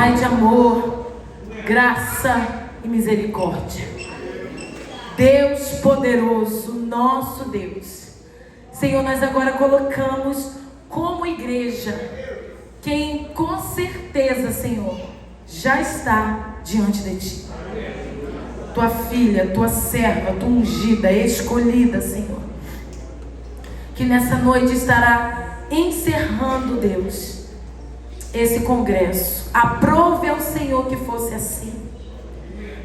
Pai de amor, graça e misericórdia. Deus poderoso, nosso Deus. Senhor, nós agora colocamos como igreja quem com certeza, Senhor, já está diante de Ti. Tua filha, Tua serva, Tua ungida, escolhida, Senhor, que nessa noite estará encerrando, Deus, esse congresso. Aprove ao Senhor que fosse assim.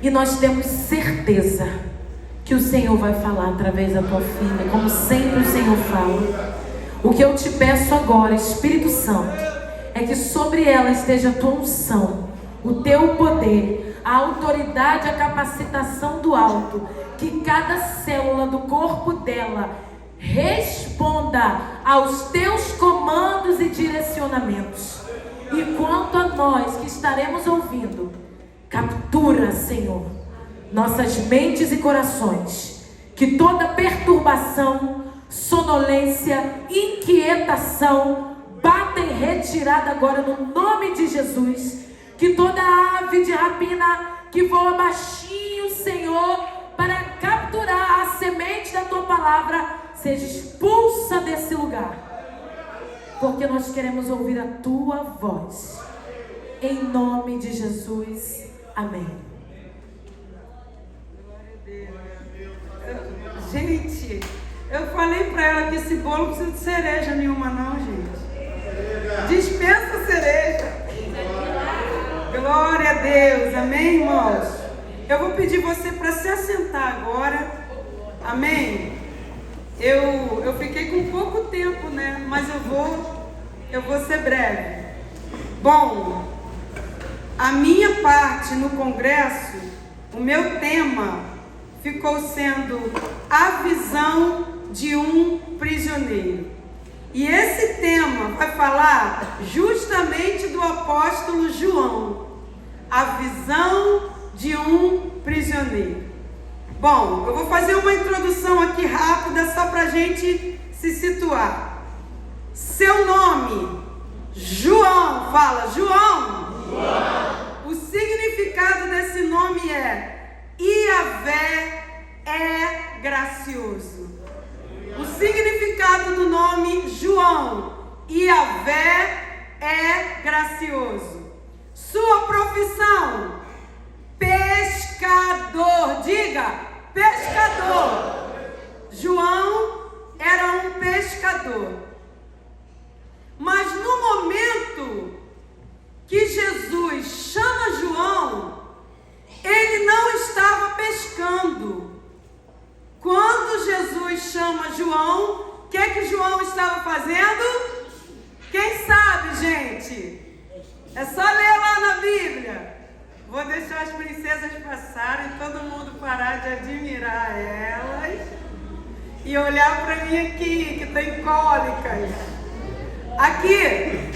E nós temos certeza que o Senhor vai falar através da Tua filha, como sempre o Senhor fala. O que eu te peço agora, Espírito Santo, é que sobre ela esteja a Tua unção, o Teu poder, a autoridade, a capacitação do alto, que cada célula do corpo dela responda aos Teus comandos e direcionamentos. E quanto a nós que estaremos ouvindo, captura, Senhor, nossas mentes e corações, que toda perturbação, sonolência, inquietação bata em retirada agora no nome de Jesus. Que toda ave de rapina que voa baixinho, Senhor, para capturar a semente da Tua palavra, seja expulsa desse lugar, porque nós queremos ouvir a Tua voz, em nome de Jesus, amém. Gente, eu falei pra ela que esse bolo não precisa de cereja nenhuma não, gente. Dispensa a cereja. Glória a Deus, amém, irmãos? Eu vou pedir você para se assentar agora, amém? Eu fiquei com pouco tempo, né? Mas eu vou ser breve. Bom, a minha parte no congresso, o meu tema ficou sendo a visão de um prisioneiro. E esse tema vai falar justamente do apóstolo João, a visão de um prisioneiro. Bom, eu vou fazer uma introdução aqui rápida só para a gente se situar. Seu nome, João, fala, João. O significado desse nome é Iavé é gracioso. O significado do nome João, Iavé é gracioso. Sua profissão, pescador. Diga, pescador. João era um pescador. Mas no momento que Jesus chama João, ele não estava pescando. Quando Jesus chama João, o que é que João estava fazendo? Quem sabe, gente? É só ler lá na Bíblia. Vou deixar as princesas passarem, todo mundo parar de admirar elas e olhar para mim aqui, que tem cólicas. Aqui,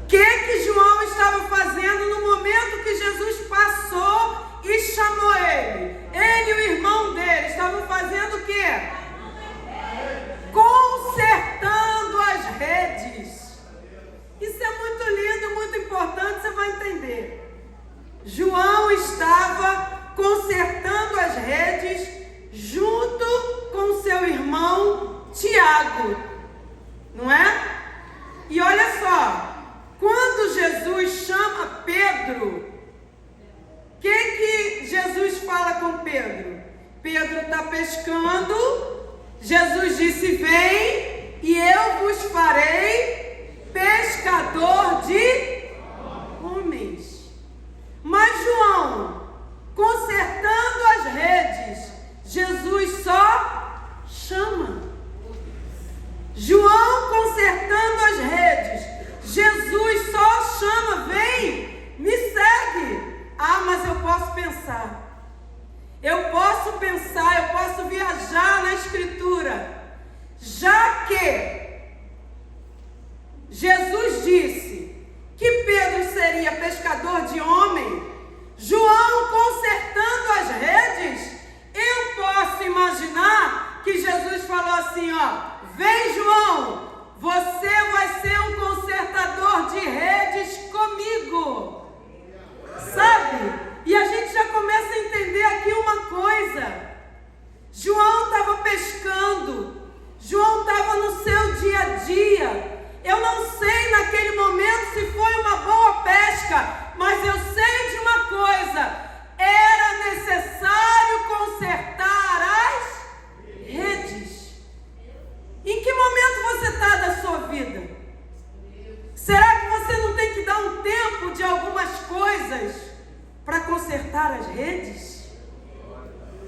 o que João estava fazendo no momento que Jesus passou e chamou ele? Ele e o irmão dele estavam fazendo o quê? Consertando as redes. Isso é muito lindo, muito importante, você vai entender. João estava consertando as redes junto com seu irmão Tiago, não é? E olha só, quando Jesus chama Pedro, o que Jesus fala com Pedro? Pedro está pescando, Jesus disse, vem e eu vos farei pescador de homens. Mas João, consertando as redes, Jesus só chama. João consertando as redes, Jesus só chama, vem, me segue. Ah, mas eu posso pensar, eu posso viajar na Escritura, já que Jesus disse que Pedro seria pescador de homem, João consertando as redes, eu posso imaginar que Jesus falou assim, ó, vem João, você vai ser um consertador de redes comigo. não sei naquele momento se foi uma boa pesca, mas eu sei de uma coisa: era necessário consertar as redes. Em que momento você está da sua vida? Será que você não tem que dar um tempo de algumas coisas para consertar as redes?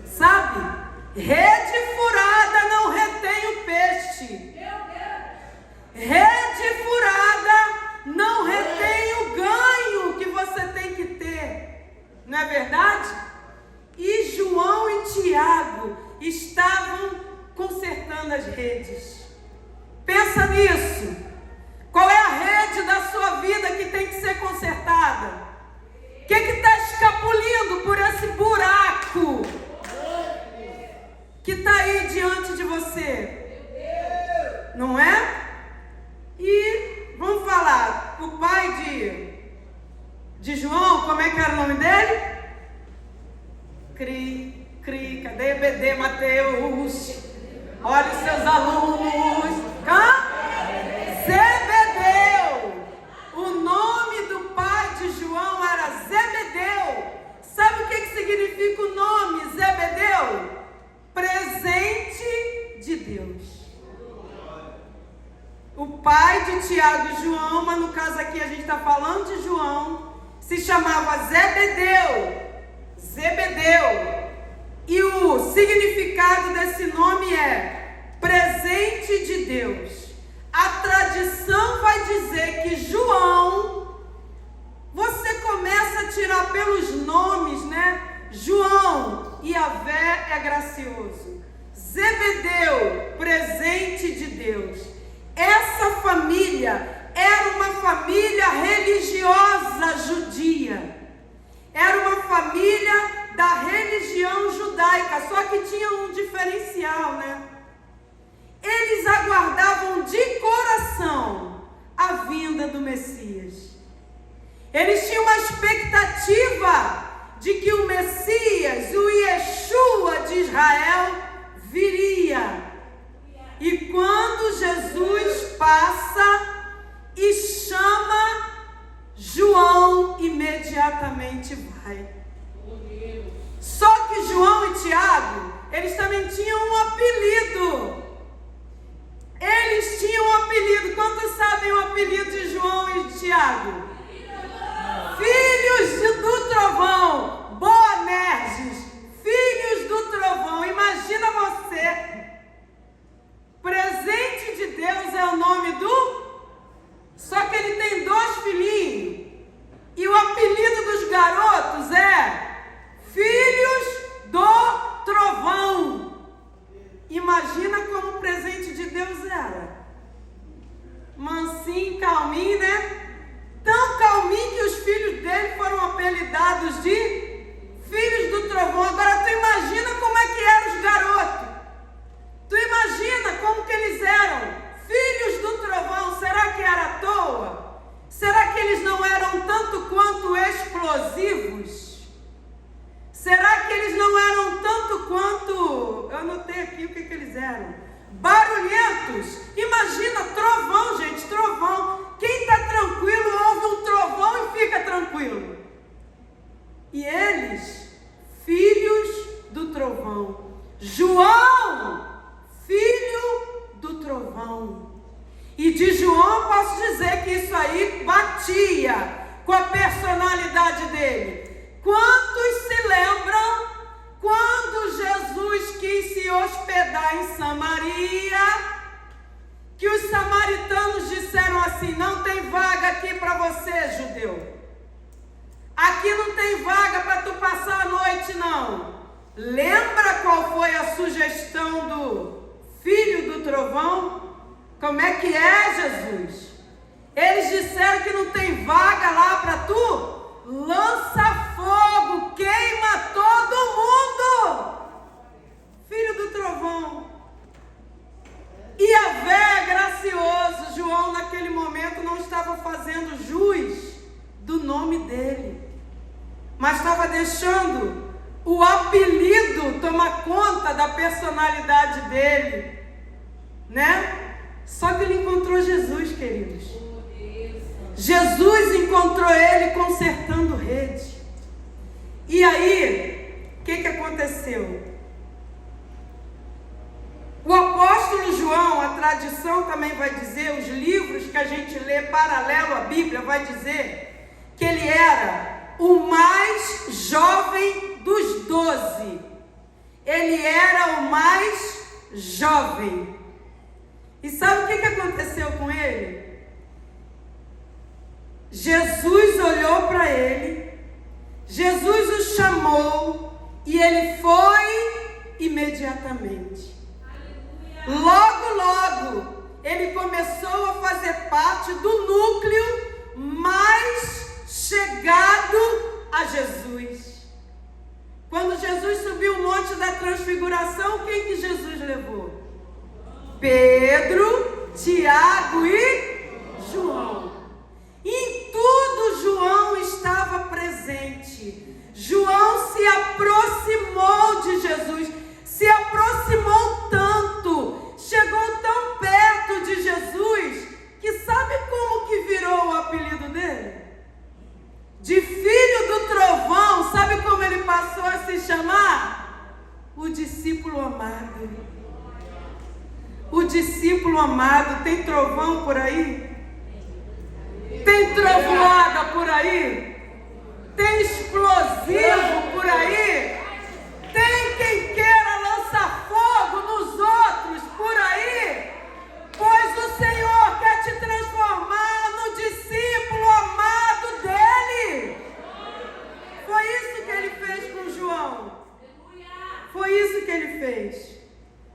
Sabe? Rede furada não retém o peixe. Rede furada não retém o ganho que você tem que ter. Não é verdade? E João e Tiago estavam consertando as redes. Pensa nisso. Qual é a rede da sua vida que tem que ser consertada? O que está escapulindo por esse buraco que está aí diante de você? Não é? E vamos falar, o pai de João, como é que era o nome dele? Cadê EBD, Mateus? Olha os seus alunos. Zebedeu. O nome do pai de João era Zebedeu. Sabe o que significa o nome Zebedeu? Presente de Deus. O pai de Tiago e João, mas no caso aqui a gente está falando de João, se chamava Zebedeu. E o significado desse nome é presente de Deus. A tradição vai dizer que João, você começa a tirar pelos nomes, né? João, Iavé é gracioso. Zebedeu, presente de Deus. Essa família era uma família religiosa judia. Era uma família da religião judaica, só que tinha um diferencial, né? Eles aguardavam de coração a vinda do Messias. Eles tinham uma expectativa de que o Messias, o Yeshua de Israel, viria. E quando Jesus passa e chama João, imediatamente vai. Só que João e Tiago, eles também tinham um apelido. Eles tinham um apelido. Quantos sabem o apelido de João e Tiago? Filhos do trovão. Boanerges. Filhos do trovão. Imagina você. Presente de Deus é o nome do... Só que ele tem 2 filhinhos. E o apelido dos garotos é Filhos do Trovão. Imagina como o presente de Deus era. Mansinho, calminho, né? Tão calminho que os filhos dele foram apelidados de Filhos do Trovão. Agora tu imagina como é que eram os garotos. Tu imagina como que eles eram. Filhos do Trovão, será que era à toa? Será que eles não eram tanto quanto explosivos? Será que eles não eram tanto quanto... Eu anotei aqui o que eles eram. Barulhentos. Imagina, trovão, gente, trovão. Quem está tranquilo ouve um trovão e fica tranquilo. E eles, filhos do trovão. João, filho do trovão. E de João posso dizer que isso aí batia com a personalidade dele. Quantos se lembram quando Jesus quis se hospedar em Samaria, que os samaritanos disseram assim: não tem vaga aqui para você, judeu. Aqui não tem vaga para tu passar a noite, não. Lembra qual foi a sugestão do filho do trovão? Como é que é, Jesus? Eles disseram que não tem vaga lá para tu. Lança fogo, queima todo mundo. Filho do trovão. Iavé é gracioso. João naquele momento não estava fazendo jus do nome dele, mas estava deixando o apelido tomar conta da personalidade dele, né? Só que ele encontrou Jesus, querido. queridos. Jesus encontrou ele consertando rede. E aí, o que aconteceu? O apóstolo João, a tradição também vai dizer, os livros que a gente lê paralelo à Bíblia, vai dizer que ele era o mais jovem dos 12. Ele era o mais jovem. E sabe o que aconteceu com ele? Jesus olhou para ele, Jesus o chamou e ele foi imediatamente. Logo, ele começou a fazer parte do núcleo mais chegado a Jesus. Quando Jesus subiu o monte da transfiguração, quem que Jesus levou? Pedro, Tiago e João. Em tudo João estava presente. João se aproximou de Jesus, se aproximou tanto, chegou tão perto de Jesus, que sabe como que virou o apelido dele? De filho do trovão. Sabe como ele passou a se chamar? O discípulo amado. O discípulo amado. Tem trovão por aí? Tem trovoada por aí? Tem explosivo por aí? Tem quem queira lançar fogo nos outros por aí? Pois o Senhor quer te transformar no discípulo amado dele. Foi isso que ele fez com João. Foi isso que ele fez.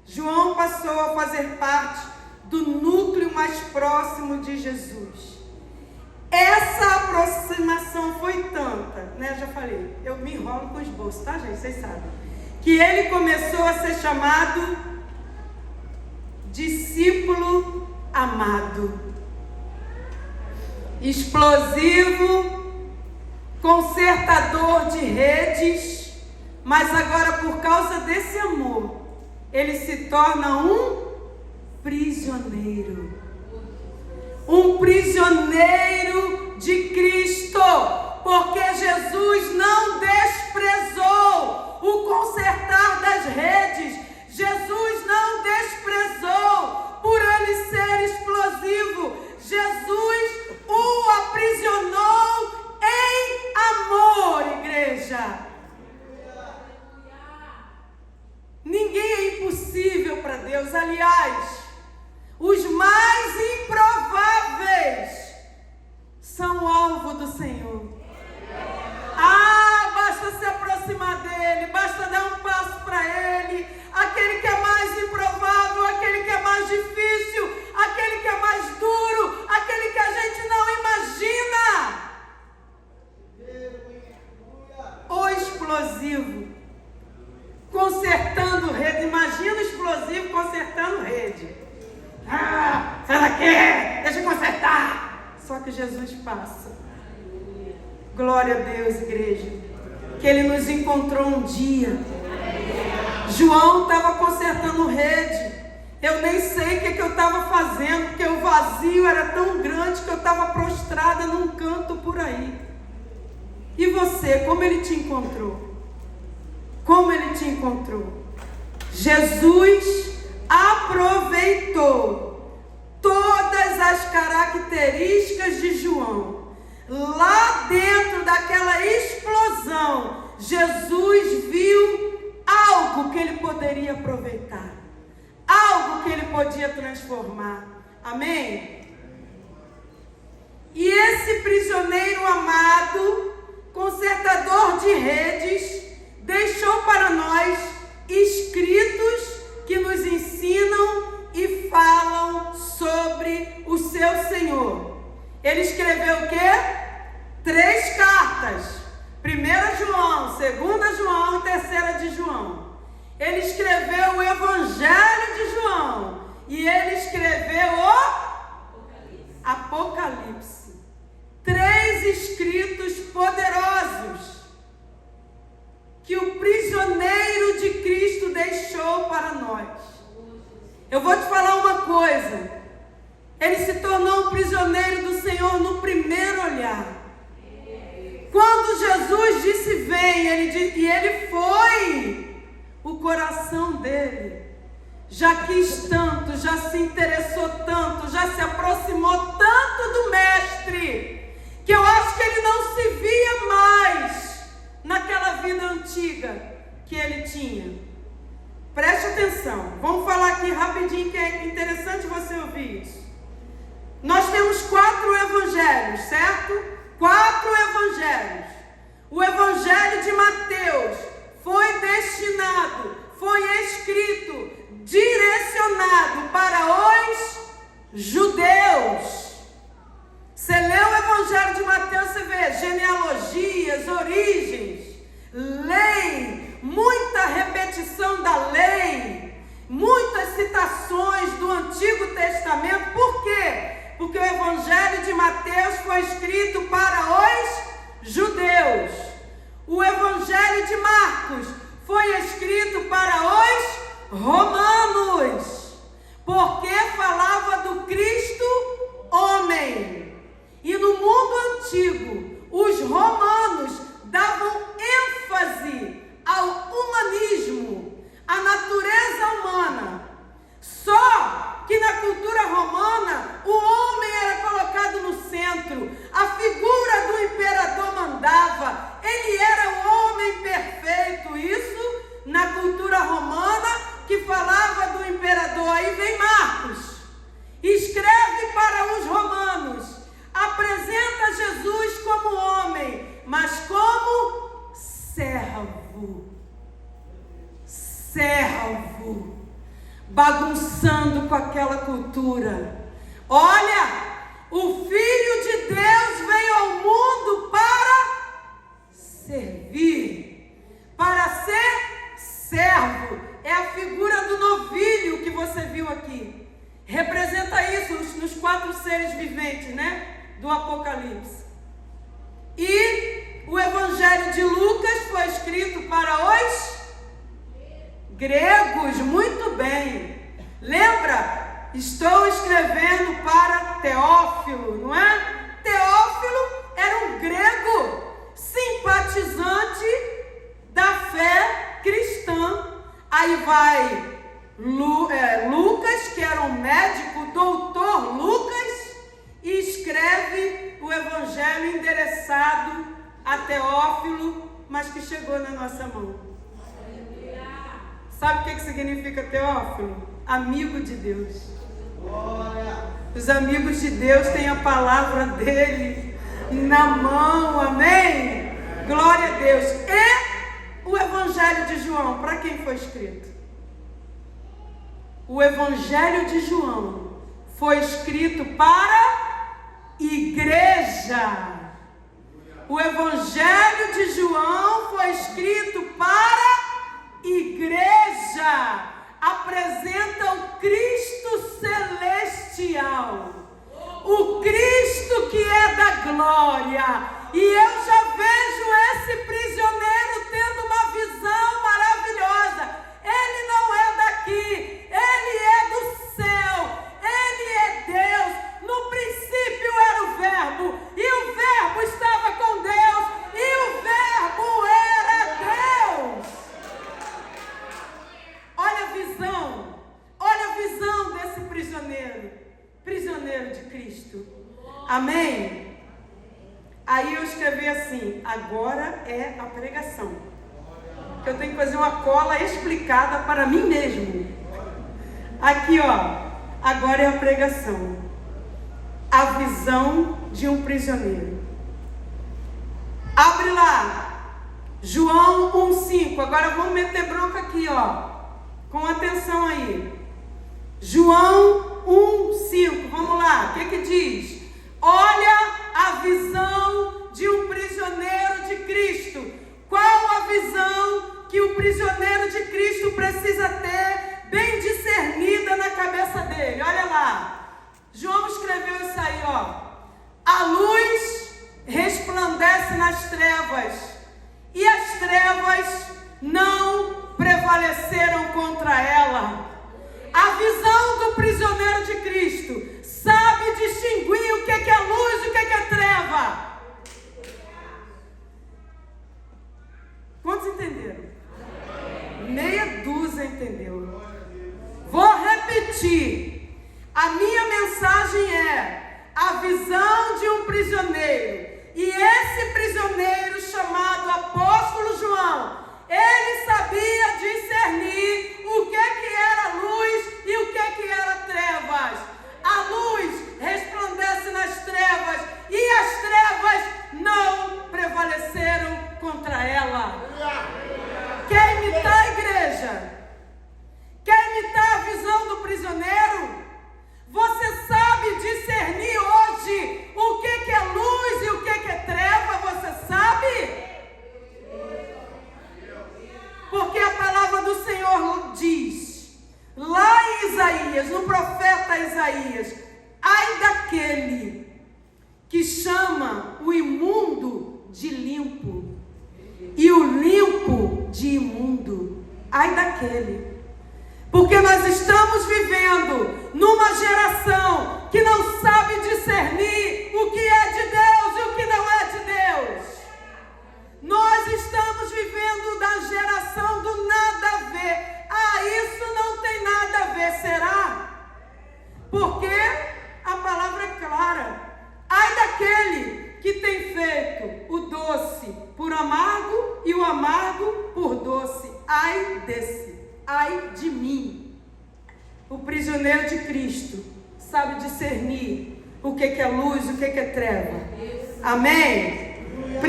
João passou a fazer parte do núcleo mais próximo de Jesus. Essa aproximação foi tanta, né? Já falei, eu me enrolo com os bolsos, tá, gente? Vocês sabem. Que ele começou a ser chamado discípulo amado. Explosivo, consertador de redes, mas agora por causa desse amor, ele se torna um prisioneiro. Um prisioneiro de Cristo, porque Jesus não desprezou o consertar das redes. Jesus não desprezou por ele ser explosivo. Jesus o aprisionou em amor, igreja. Ninguém é impossível para Deus. Aliás, os mais improváveis são alvo do Senhor. Basta se aproximar dele, basta dar um passo para ele. Aquele que é mais improvável, aquele que é mais difícil, aquele que é mais duro, aquele que a gente não imagina. O explosivo, consertando rede. Imagina o explosivo consertando rede. Sai daqui, deixa eu consertar. Só que Jesus passa. Glória a Deus, igreja. Que ele nos encontrou um dia. João estava consertando rede. Eu nem sei o que eu estava fazendo, porque o vazio era tão grande que eu estava prostrada num canto por aí. E você, como ele te encontrou? Como ele te encontrou? Jesus aproveitou todas as características de João. Lá dentro daquela explosão, Jesus viu algo que ele poderia aproveitar, algo que ele podia transformar. Amém? E esse prisioneiro amado, consertador de redes, deixou para nós escritos que nos ensinam e falam sobre o seu Senhor. Ele escreveu o quê? 3 cartas. 1 João, 2 João e 3 de João. Ele escreveu o Evangelho de João. E ele escreveu o Apocalipse. 3 escritos poderosos que o prisioneiro de Cristo deixou para nós. Eu vou te falar uma coisa. Ele se tornou um prisioneiro prisioneiro do Senhor no primeiro olhar. Quando Jesus disse vem, e ele foi, o coração dele já quis tanto, já se interessou tanto, já se aproximou tanto do mestre, que eu acho que ele não se via mais naquela vida antiga que ele tinha. Preste atenção, vamos falar aqui rapidinho que é interessante você ouvir isso. Nós temos 4 evangelhos, certo? 4 evangelhos. O evangelho de Mateus foi destinado, foi escrito, direcionado para os judeus. Você lê o evangelho de Mateus, você vê genealogias, origens, lei, muita repetição da lei, muitas citações do Antigo Testamento. Por quê? Porque o evangelho de Mateus foi escrito para os judeus. O evangelho de Marcos foi escrito para os romanos, porque falava do Cristo homem. E no mundo antigo, os romanos davam ênfase ao humanismo, à natureza humana. Só que na cultura romana, o homem era colocado no centro, a figura do imperador mandava, ele era o homem perfeito. Isso na cultura romana, que falava do imperador. Aí vem Marcos, escreve para os romanos, apresenta Jesus como homem, mas como servo, bagunçando com aquela cultura. Olha, o Filho de Deus veio ao mundo para servir, para ser servo. É a figura do novilho que você viu aqui. Representa isso nos 4 seres viventes, né? Do Apocalipse. E o Evangelho de Lucas foi escrito para os gregos. Muito bem. Lembra? Estou escrevendo para Teófilo, não é? Teófilo era um grego simpatizante da fé cristã. Aí vai Lucas, que era um médico, doutor Lucas, e escreve o evangelho endereçado a Teófilo, mas que chegou na nossa mão. Sabe o que significa Teófilo? Amigo de Deus. Os amigos de Deus têm a palavra dele na mão, amém? Glória a Deus. E o Evangelho de João, para quem foi escrito? O Evangelho de João foi escrito para igreja. O Evangelho de João foi escrito para igreja. Apresenta o Cristo celestial, o Cristo que é da glória. E eu já vejo esse prisioneiro tendo uma visão maravilhosa. Ele não é daqui, ele é do céu, ele é Deus. No princípio era o Verbo, e o Verbo estava com Deus, e o Verbo era Deus. Olha a visão desse prisioneiro de Cristo. Amém? Aí eu escrevi assim: agora é a pregação. Eu tenho que fazer uma cola explicada para mim mesmo. Aqui, ó, agora é a pregação. A visão de um prisioneiro. Abre lá, João 1,5. Agora vamos meter bronca aqui, ó. Com atenção aí. João 1,5. Vamos lá, o que diz? Olha a visão de um prisioneiro de Cristo. Qual a visão que o prisioneiro de Cristo precisa ter bem discernida na cabeça dele? Olha lá. João escreveu isso aí, ó. A luz resplandece nas trevas, e as trevas não prevaleceram contra ela. A visão do prisioneiro de Cristo sabe distinguir o que visão de um prisioneiro. E esse prisioneiro, chamado apóstolo João, ele sabia discernir o que era luz e o que era trevas. A luz resplandece nas trevas e as trevas não prevaleceram contra ela. Quer imitar a igreja? Quer imitar a visão do prisioneiro? Você sabe discernir hoje o que é luz e o que é treva? Você sabe? Porque a palavra do Senhor diz, lá em Isaías, no profeta Isaías, ai daquele que chama o imundo de limpo e o limpo de imundo. Ai daquele. Porque nós estamos vivendo numa geração que não sabe discernir o que é de Deus e o que não é de Deus. Nós estamos vivendo da geração do nada a ver. Ah, isso não tem nada a ver, será? Porque a palavra é clara. Ai daquele que tem feito o doce por amargo e o amargo por doce. Ai desse. Ai de mim. O prisioneiro de Cristo sabe discernir o que é luz e o que é treva. Amém? 1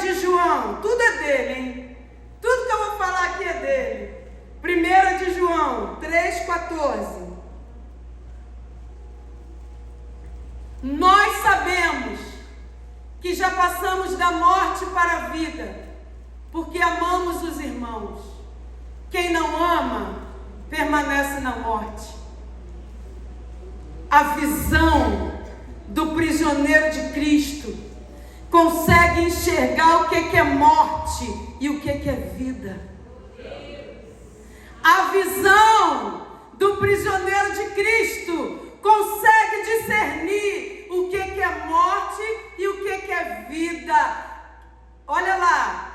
de João, tudo é dele, hein? Tudo que eu vou falar aqui é dele. 1 de João 3,14. Nós sabemos que já passamos da morte para a vida, porque amamos os irmãos. Quem não ama, permanece na morte. A visão do prisioneiro de Cristo consegue enxergar o que é morte e o que é vida. A visão do prisioneiro de Cristo consegue discernir o que é morte e o que é vida. Olha lá.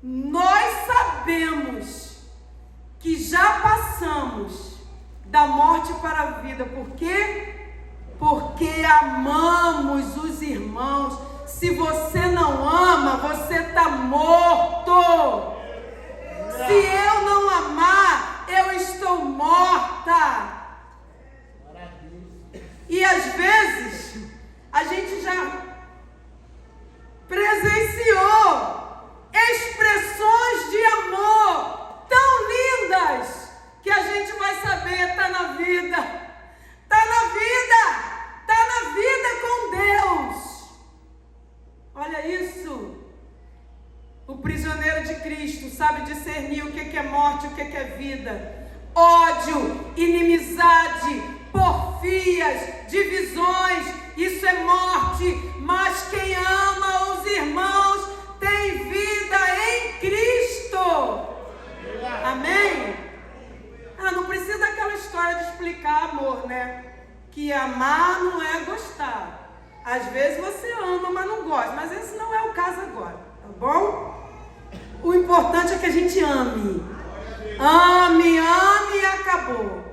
Nós sabemos que já passamos da morte para a vida. Por quê? Porque amamos os irmãos. Se você não ama, você está morto. Se eu não amar, eu estou morta. E às vezes, a gente já presenciou expressões de amor tão lindas que a gente vai saber, está na vida, com Deus. Olha isso. O prisioneiro de Cristo sabe discernir o que é morte e o que é vida. Ódio, inimizade, porfias, divisões, isso é morte. Mas quem ama os irmãos tem vida em Cristo. Amém? Não precisa daquela história de explicar amor, né? Que amar não é gostar. Às vezes você ama, mas não gosta. Mas esse não é o caso agora, tá bom? O importante é que a gente ame. Ame e acabou.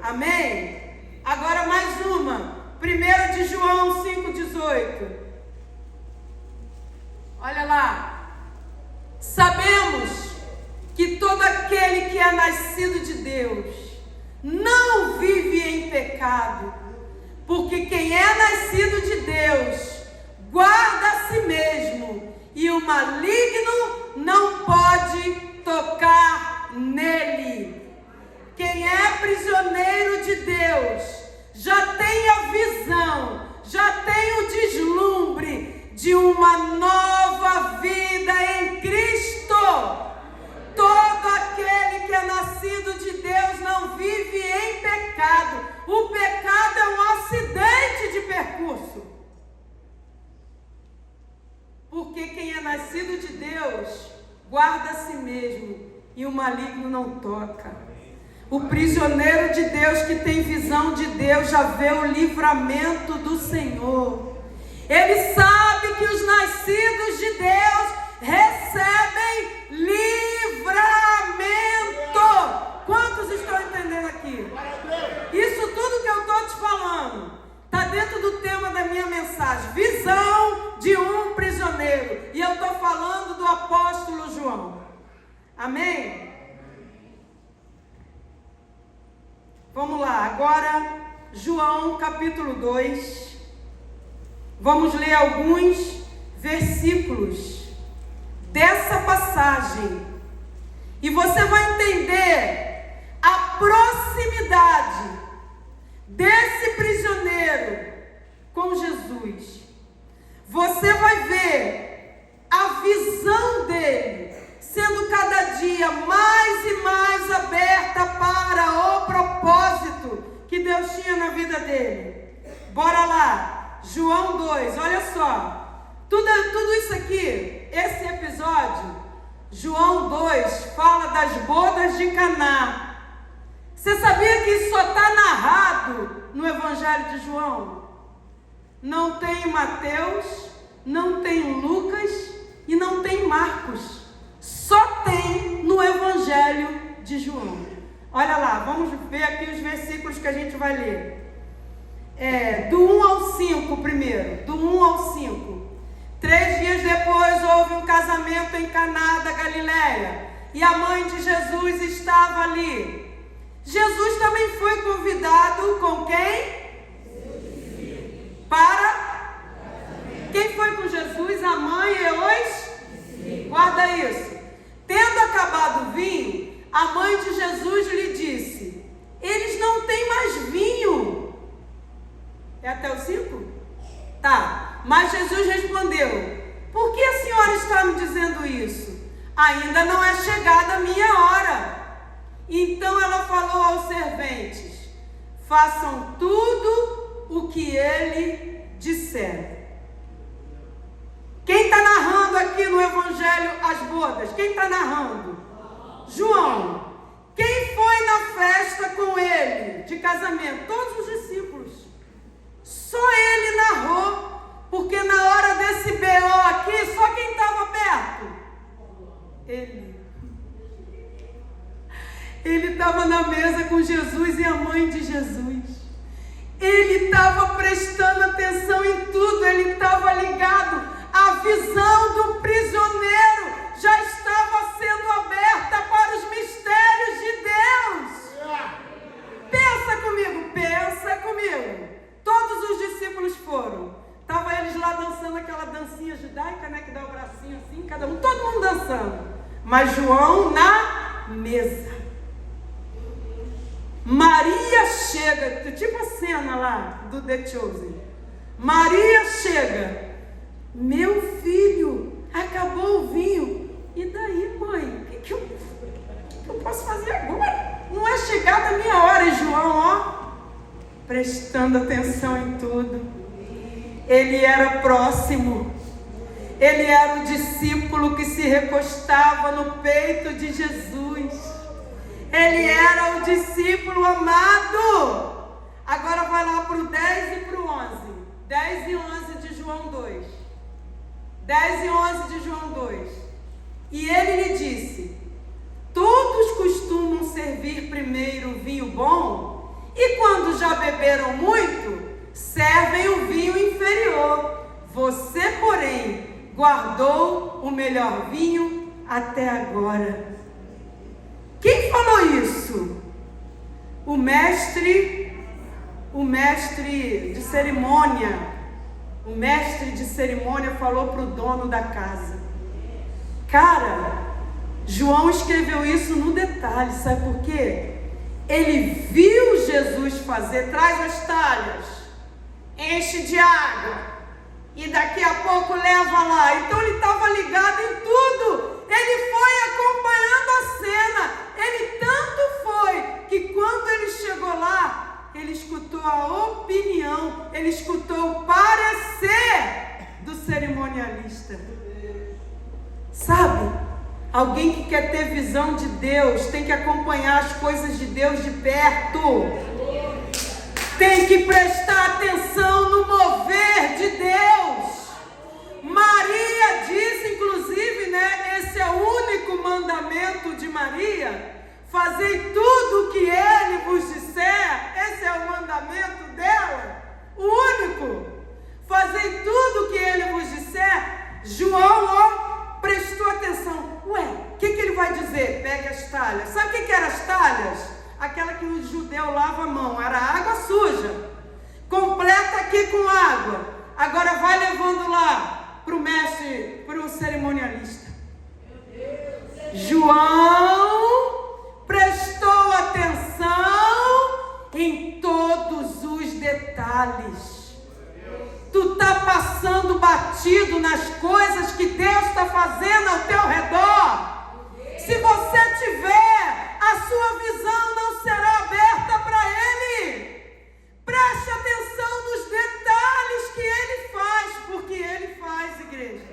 Amém? Agora mais uma. 1 de João 5,18. Olha lá. Sabemos que todo aquele que é nascido de Deus não vive em pecado, porque quem é nascido de Deus guarda a si mesmo, e o maligno não pode tocar nele. Quem é prisioneiro de Deus já tem a visão, já tem o deslumbre de uma nova vida em Cristo. Todo aquele que é nascido de Deus não vive em pecado. O pecado é um acidente de percurso. Porque quem é nascido de Deus guarda a si mesmo e o maligno não toca. O prisioneiro de Deus que tem visão de Deus já vê o livramento do Senhor. Ele sabe que os nascidos de Deus recebem livramento. Quantos estão entendendo aqui? Isso tudo que eu estou estou te falando está dentro do tema da minha mensagem, visão de um prisioneiro. E eu estou falando do apóstolo João. Amém? Vamos lá, agora João capítulo 2. Vamos ler alguns versículos dessa passagem. E você vai entender a proximidade desse prisioneiro com Jesus. Você vai ver a visão dele sendo cada dia mais e mais aberta para o propósito que Deus tinha na vida dele. Bora lá, João 2, olha só, tudo isso aqui, esse episódio, João 2 fala das bodas de Caná. Você sabia que isso só está narrado no Evangelho de João? Não tem em Mateus, não tem em Lucas e não tem em Marcos. Só tem no Evangelho de João. Olha lá, vamos ver aqui os versículos que a gente vai ler. Do 1 ao 5 primeiro, do 1 ao 5. 3 dias depois houve um casamento em Caná da Galileia, e a mãe de Jesus estava ali. Jesus também foi convidado com quem? Para? Quem foi com Jesus? A mãe e os? Guarda isso. Tendo acabado o vinho, a mãe de Jesus lhe disse: eles não têm mais vinho. É até o 5? Tá. Mas Jesus respondeu: por que a senhora está me dizendo isso? Ainda não é chegada a minha hora. Então ela falou aos serventes: façam tudo o que ele disser. Quem está narrando aqui no Evangelho as bodas? Quem está narrando? João. Quem foi na festa com ele de casamento? Todos os discípulos. Só ele narrou, porque na hora desse B.O. aqui, só quem estava perto? Ele. Ele estava na mesa com Jesus e a mãe de Jesus. Ele estava prestando atenção em tudo, ele estava ligado. A visão do prisioneiro já estava sendo aberta para os mistérios de Deus. Pensa comigo. Todos os discípulos foram. Estavam eles lá dançando aquela dancinha judaica, né? Que dá o bracinho assim, cada um, todo mundo dançando. Mas João na mesa. Maria chega, tipo a cena lá do The Chosen. Maria chega. Meu filho, acabou o vinho. E daí, mãe? O que eu posso fazer agora? Não é chegada a minha hora. E João, ó, prestando atenção em tudo. Ele era próximo. Ele era o discípulo que se recostava no peito de Jesus. Ele era o discípulo amado. Agora vai lá para o 10 e para o 11. 10 e 11 de João 2. 10 e 11 de João 2. E ele lhe disse: todos costumam servir primeiro o vinho bom, e quando já beberam muito, servem o vinho inferior. Você, porém, guardou o melhor vinho até agora. Quem falou isso? O mestre de cerimônia. O mestre de cerimônia falou para o dono da casa. Cara, João escreveu isso no detalhe, sabe por quê? Ele viu Jesus fazer, traz as talhas, enche de água, e daqui a pouco leva lá. Então ele estava ligado em tudo, ele foi acompanhando a cena, ele tanto foi, que quando ele chegou lá, ele escutou a opinião, ele escutou o parecer do cerimonialista. Sabe, alguém que quer ter visão de Deus tem que acompanhar as coisas de Deus de perto. Tem que prestar atenção no mover de Deus. Maria diz, inclusive, né? Esse é o único mandamento de Maria. Fazei tudo o que ele vos disser. Esse é o mandamento com água. Agora vai levando lá para o mestre, para o cerimonialista. João prestou atenção em todos os detalhes. Tu está passando batido nas coisas que Deus está fazendo ao teu redor. Se você tiver, a sua visão não será aberta para Ele. Preste atenção nos detalhes que Ele faz, porque Ele faz, igreja.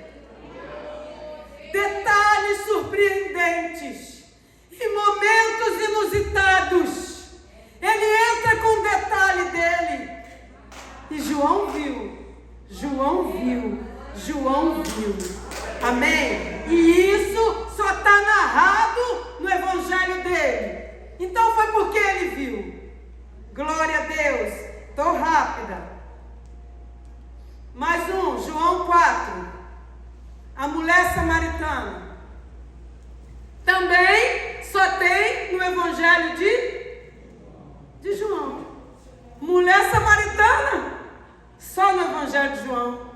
Detalhes surpreendentes, em momentos inusitados. Ele entra com o detalhe dele. E João viu. Amém? E isso só está narrado no evangelho dele. Então foi porque ele viu. Glória a Deus. Estou rápida. Mais um, João 4. A mulher samaritana. Também só tem no evangelho de João. Mulher samaritana, só no evangelho de João.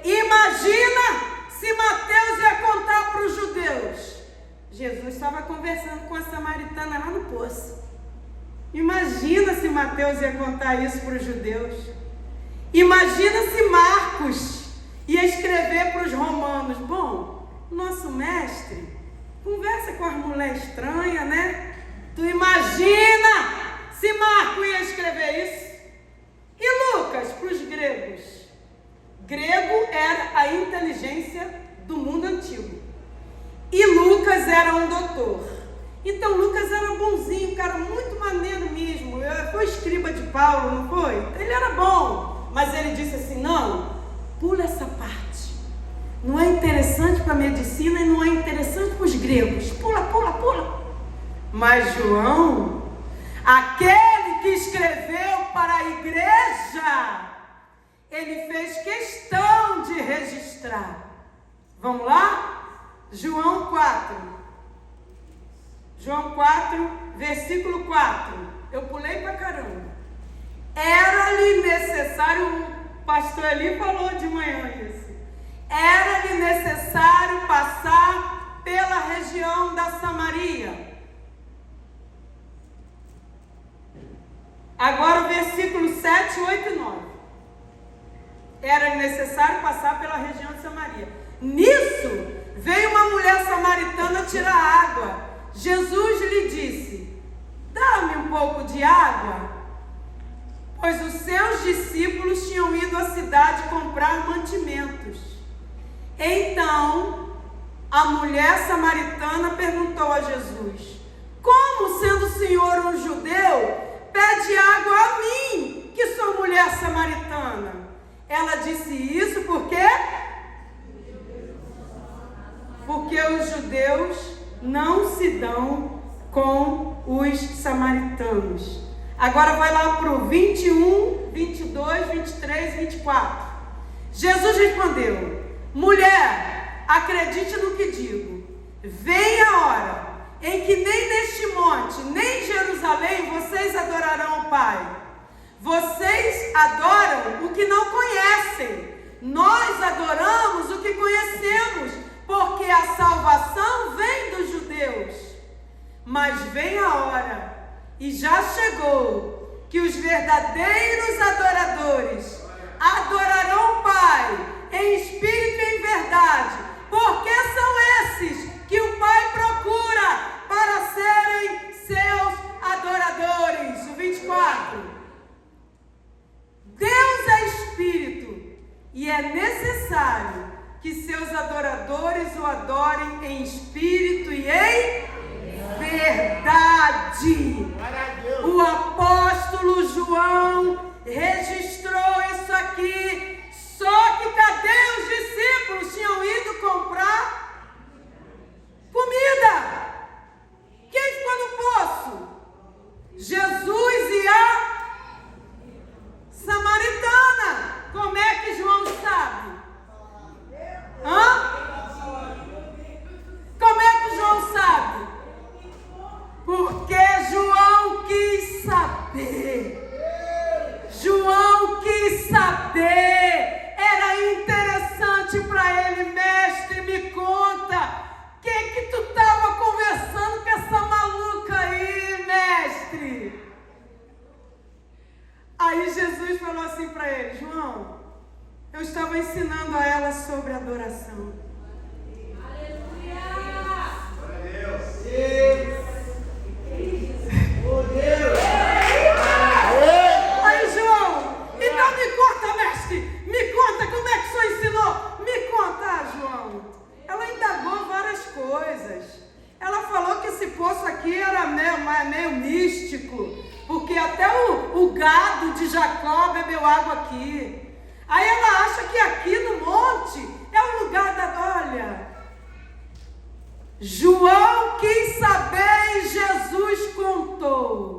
Imagina se Mateus ia contar para os judeus. Jesus estava conversando com a samaritana lá no poço. Imagina se Mateus ia contar isso para os judeus. Imagina se Marcos ia escrever para os romanos. Bom, nosso mestre conversa com as mulheres estranhas, né? Tu imagina se Marcos ia escrever isso? E Lucas para os gregos? Grego era a inteligência do mundo antigo. E Lucas era um doutor. Então Lucas era bonzinho, cara, muito maneiro mesmo. Foi escriba de Paulo, não foi? Ele era bom. Mas ele disse assim, não, pula essa parte. Não é interessante para a medicina e não é interessante para os gregos. Pula. Mas João, aquele que escreveu para a igreja, ele fez questão de registrar. Vamos lá? João 4, versículo 4. Eu pulei pra caramba. Era-lhe necessário, o pastor ali falou de manhã isso. Era-lhe necessário passar pela região da Samaria. Agora o versículo 7, 8 e 9. Era necessário passar pela região de Samaria. Nisso, veio uma mulher samaritana tirar água. Jesus lhe disse, dá-me um pouco de água, pois os seus discípulos tinham ido à cidade comprar mantimentos. Então, a mulher samaritana perguntou a Jesus, como, sendo o Senhor um judeu, pede água a mim, que sou mulher samaritana? Ela disse isso porque os judeus não se dão com os samaritanos. Agora vai lá para o 21, 22, 23, 24. Jesus respondeu, mulher, acredite no que digo. Vem a hora em que nem neste monte, nem em Jerusalém, vocês adorarão o Pai. Vocês adoram o que não conhecem. Nós adoramos o que conhecemos, porque a salvação vem dos judeus. Mas vem a hora, e já chegou, que os verdadeiros adoradores adorarão o Pai em espírito e em verdade, porque são esses que o Pai procura para serem seus adoradores. O 24. Deus é espírito, e é necessário que seus adoradores o adorem em espírito e em verdade. O apóstolo João registrou isso aqui, só que cadê os discípulos? Tinham ido comprar comida. Quem ficou no poço? Jesus e a samaritana. Como é que João sabe? Como é que João sabe? Porque João quis saber. João irmão, eu estava ensinando a ela sobre adoração. Aleluia! Aí, João, então me conta, mestre, me conta como é que o senhor ensinou. Me conta, João. Ela indagou várias coisas. Ela falou que esse poço aqui era meio místico, porque até o gado de Jacó bebeu água aqui. Aí ela acha que aqui no monte é o lugar da... Olha, João quis saber e Jesus contou.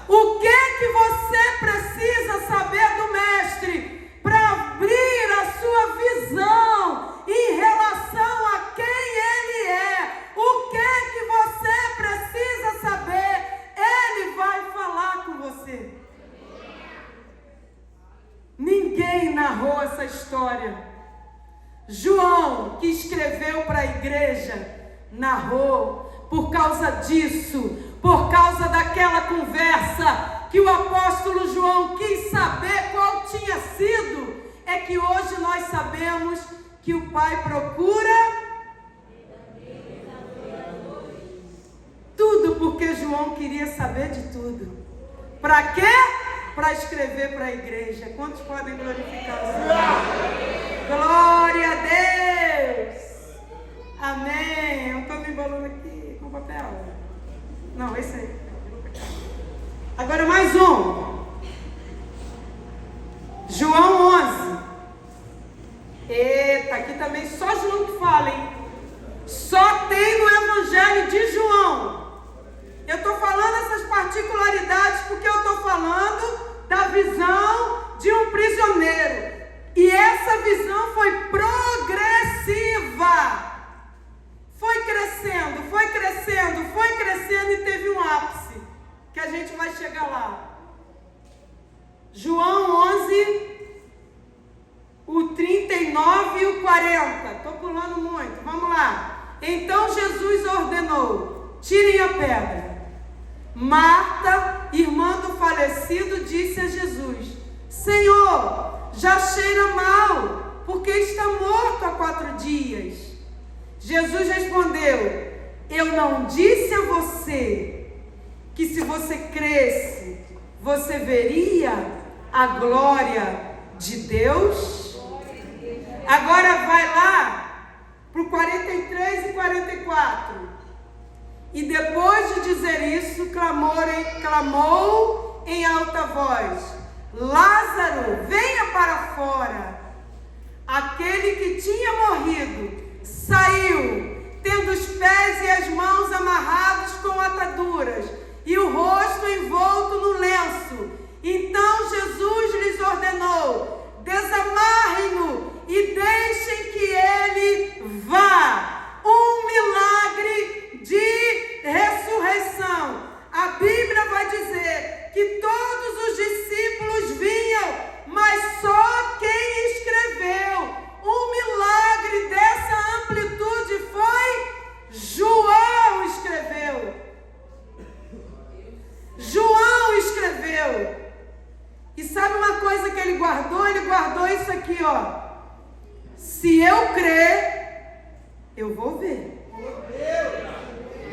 O que você precisa saber do mestre para abrir a sua visão em relação a quem ele é? O que você precisa saber? Ele vai falar com você. Ninguém narrou essa história. João, que escreveu para a igreja, narrou por causa disso, por causa daquela conversa que o apóstolo João quis saber qual tinha sido. É que hoje nós sabemos que o Pai procura tudo, porque João queria saber de tudo. Para quê? Para escrever para a igreja. Quantos podem glorificar o Senhor? Glória a Deus! Amém! Eu estou me embolando aqui com papel. Não, esse aí. Agora mais um. João 11. Eita, aqui também só João que fala, hein? Só tem no Evangelho de João. Eu estou falando essas particularidades porque eu estou falando da visão de um prisioneiro. E essa visão foi progressiva. Foi crescendo, foi crescendo, foi crescendo e teve um ápice, que a gente vai chegar lá. João 11, o 39 e o 40. Estou pulando muito, vamos lá. Então Jesus ordenou: tirem a pedra. Marta, irmã do falecido, disse a Jesus: Senhor, já cheira mal, porque está morto há 4 dias. Jesus respondeu: eu não disse a você que se você cresce, você veria a glória de Deus? Agora vai lá para o 43 e 44. E depois de dizer isso, clamou em alta voz: Lázaro, venha para fora. Aquele que tinha morrido saiu, tendo os pés e as mãos amarrados com ataduras e o rosto envolto no lenço. Então Jesus lhes ordenou: desamarrem-no e deixem que ele vá. Um milagre de ressurreição. A Bíblia vai dizer que todos os discípulos vinham, mas só quem escreveu um milagre dessa amplitude foi João. Escreveu. João escreveu. E sabe uma coisa que ele guardou? Ele guardou isso aqui, ó. Se eu crer, eu vou ver.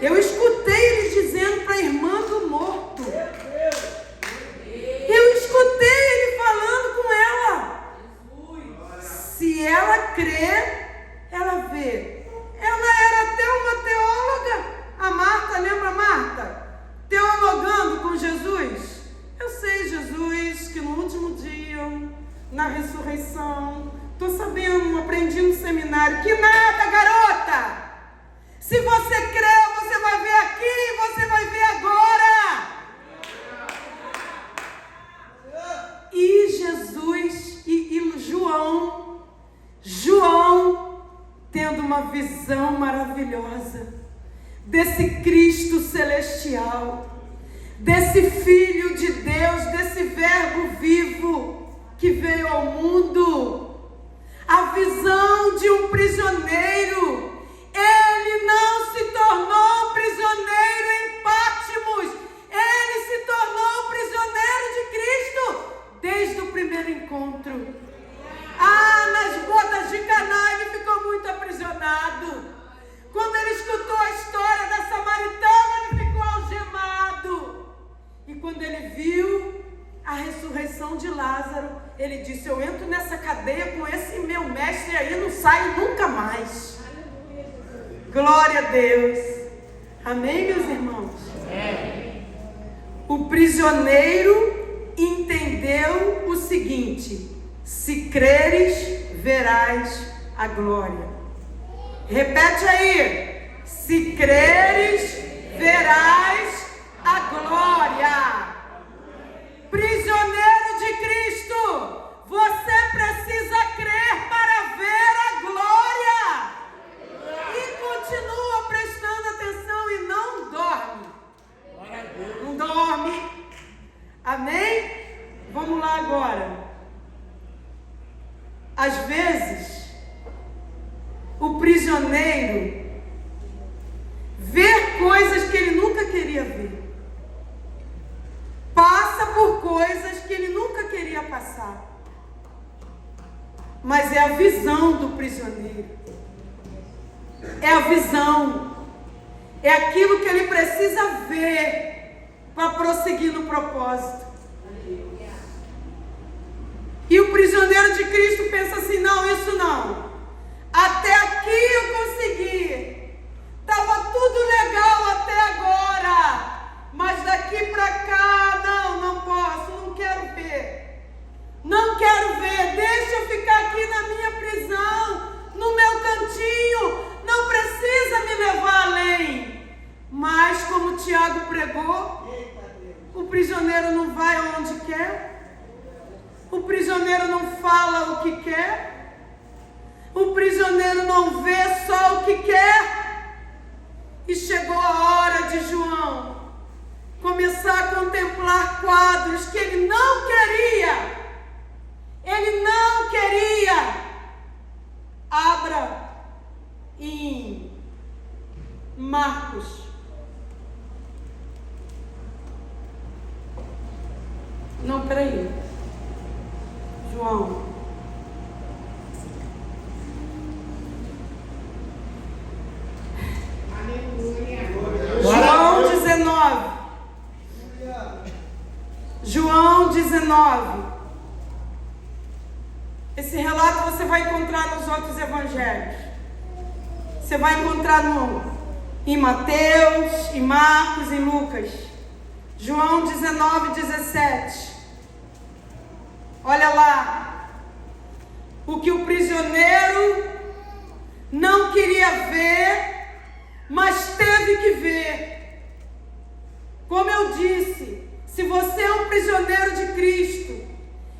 Eu escutei ele dizendo para a irmã do morto. Eu escutei ele falando com ela. Se ela crer, ela vê. Ela era até uma teóloga. A Marta, lembra a Marta? Teologando com Jesus. Eu sei, Jesus, que no último dia, na ressurreição, estou sabendo, aprendi no seminário. Que nada, garota! Se você crer, você vai ver aqui, você vai ver agora. E Jesus e João, tendo uma visão maravilhosa desse Cristo celestial, desse Filho de Deus, desse Verbo vivo que veio ao mundo, a visão de um prisioneiro. Ele não se tornou prisioneiro em Pátimos, ele se tornou prisioneiro de Cristo desde o primeiro encontro. encontro. Ah, nas bodas de Caná ele ficou muito aprisionado. Quando ele escutou a história da samaritana, ele ficou algemado. E quando ele viu a ressurreição de Lázaro, ele disse: eu entro nessa cadeia com esse meu mestre aí, não saio nunca mais. Glória a Deus. Amém, meus irmãos? O prisioneiro entendeu o seguinte: se creres, verás a glória. Repete aí: se creres, verás a glória. Prisioneiro de Cristo, você precisa crer para ver a glória. E continua prestando atenção e não dorme. Não dorme. Amém? Vamos lá agora. Às vezes, o prisioneiro vê coisas que ele nunca queria ver. Passa por coisas que ele nunca queria passar. Mas é a visão do prisioneiro. É a visão. É aquilo que ele precisa ver para prosseguir no propósito. E o prisioneiro de Cristo pensa assim: não, isso não. Até aqui eu consegui. Estava tudo legal até agora. Mas daqui para cá, não posso, não quero ver. Não quero ver. Deixa eu ficar aqui na minha prisão, no meu cantinho. Não precisa me levar além. Mas como Tiago pregou, o prisioneiro não vai onde quer. O prisioneiro não fala o que quer. O prisioneiro não vê só o que quer. E chegou a hora de João começar a contemplar quadros que ele não queria. Ele não queria. Abra em Marcos. Não, peraí. João. João 19. João 19. Esse relato você vai encontrar nos outros evangelhos. Você vai encontrar em Mateus, em Marcos, em Lucas. João 19, 17. Olha lá. O que o prisioneiro não queria ver, mas teve que ver. Como eu disse, se você é um prisioneiro de Cristo,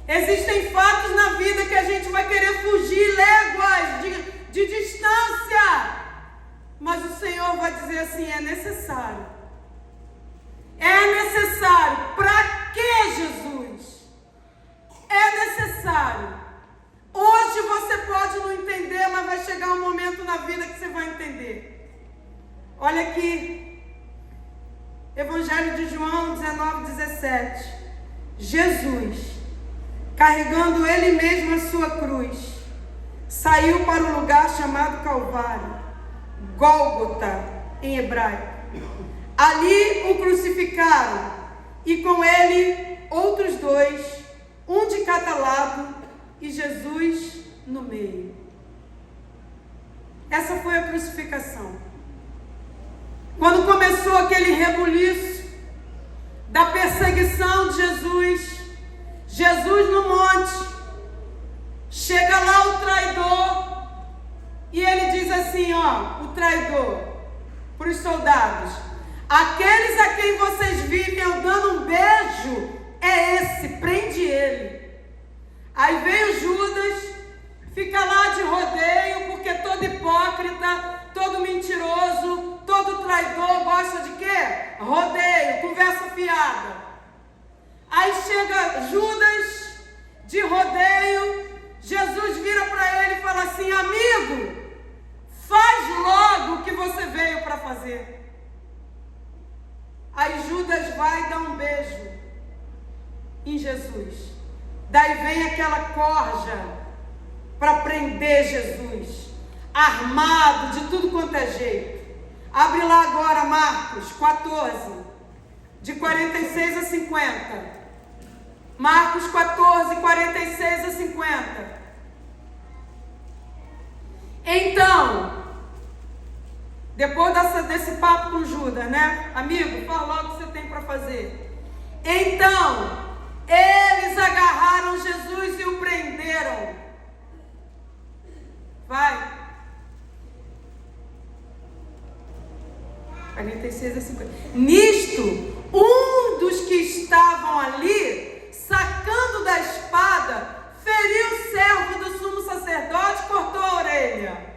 existem fatos na vida que a gente vai querer fugir léguas de distância. Mas o Senhor vai dizer assim: é necessário. É necessário. Para que, Jesus? É necessário. Hoje você pode não entender, mas vai chegar um momento na vida que você vai entender. Olha aqui. Evangelho de João 19, 17. Jesus, carregando ele mesmo a sua cruz, saiu para o lugar chamado Calvário, Gólgota em hebraico. Ali o crucificaram e com ele outros dois, um de cada lado e Jesus no meio. Essa foi a crucificação. Quando começou aquele rebuliço da perseguição de Jesus no monte, chega lá o traidor e ele diz assim, o traidor para os soldados: aqueles a quem vocês vivem eu dando um beijo, é esse, prende ele. Aí veio Judas, fica lá de rodeio, porque todo hipócrita, todo mentiroso, todo traidor gosta de quê? Rodeio, conversa fiada. Aí chega Judas de rodeio, Jesus vira para ele e fala assim: amigo, faz logo o que você veio para fazer. Aí Judas vai dar um beijo em Jesus. Daí vem aquela corja para prender Jesus, armado de tudo quanto é jeito. Abre lá agora Marcos 14, de 46 a 50. Marcos 14, 46 a 50. Então, depois desse papo com Judas, né? Amigo, fala logo o que você tem para fazer. Então, eles agarraram Jesus e o prenderam. Vai. 46 a 50. Nisto, um dos que estavam ali, sacando da espada, feriu o servo do sumo sacerdote e cortou a orelha.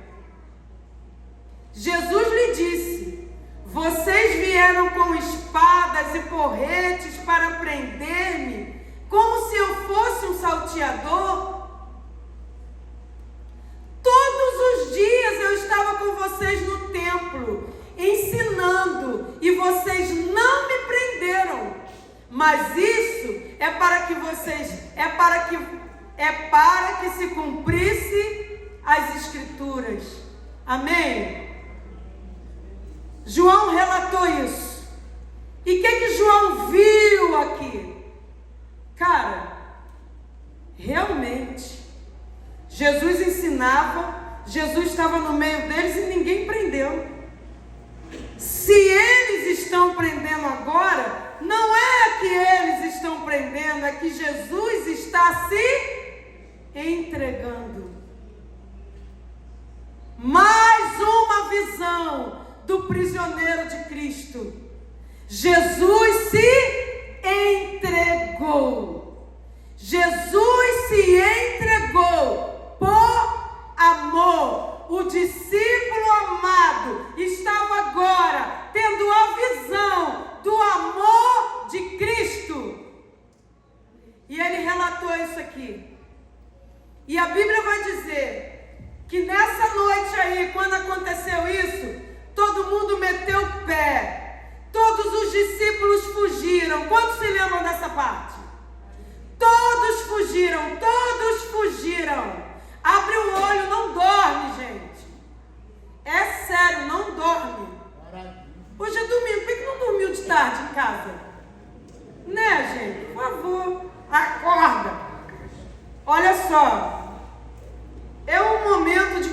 Jesus lhe disse: vocês vieram com espadas e porretes para prender-me, como se eu fosse um salteador? Todos os dias eu estava com vocês no templo, ensinando, e vocês não me prenderam. Mas isso é para que se cumprisse as Escrituras. Amém? João relatou isso. E o que João viu aqui? Cara, realmente, Jesus ensinava, Jesus estava no meio deles e ninguém prendeu. Se eles estão prendendo agora, não é que eles estão prendendo, é que Jesus está se entregando. Mais uma visão do prisioneiro de Cristo. Jesus se entregou. Jesus se entregou por amor. O discípulo amado estava agora tendo a visão do amor de Cristo. E ele relatou isso aqui. E a Bíblia vai dizer que nessa noite aí, quando aconteceu isso, todo mundo meteu o pé. Todos os discípulos fugiram. Quantos se lembram dessa parte? Todos fugiram, todos fugiram. Abre o olho, não dorme, gente. É sério, não dorme. Hoje é domingo, por que não dormiu de tarde em casa? Né, gente? Por favor, acorda. Olha só, é um momento de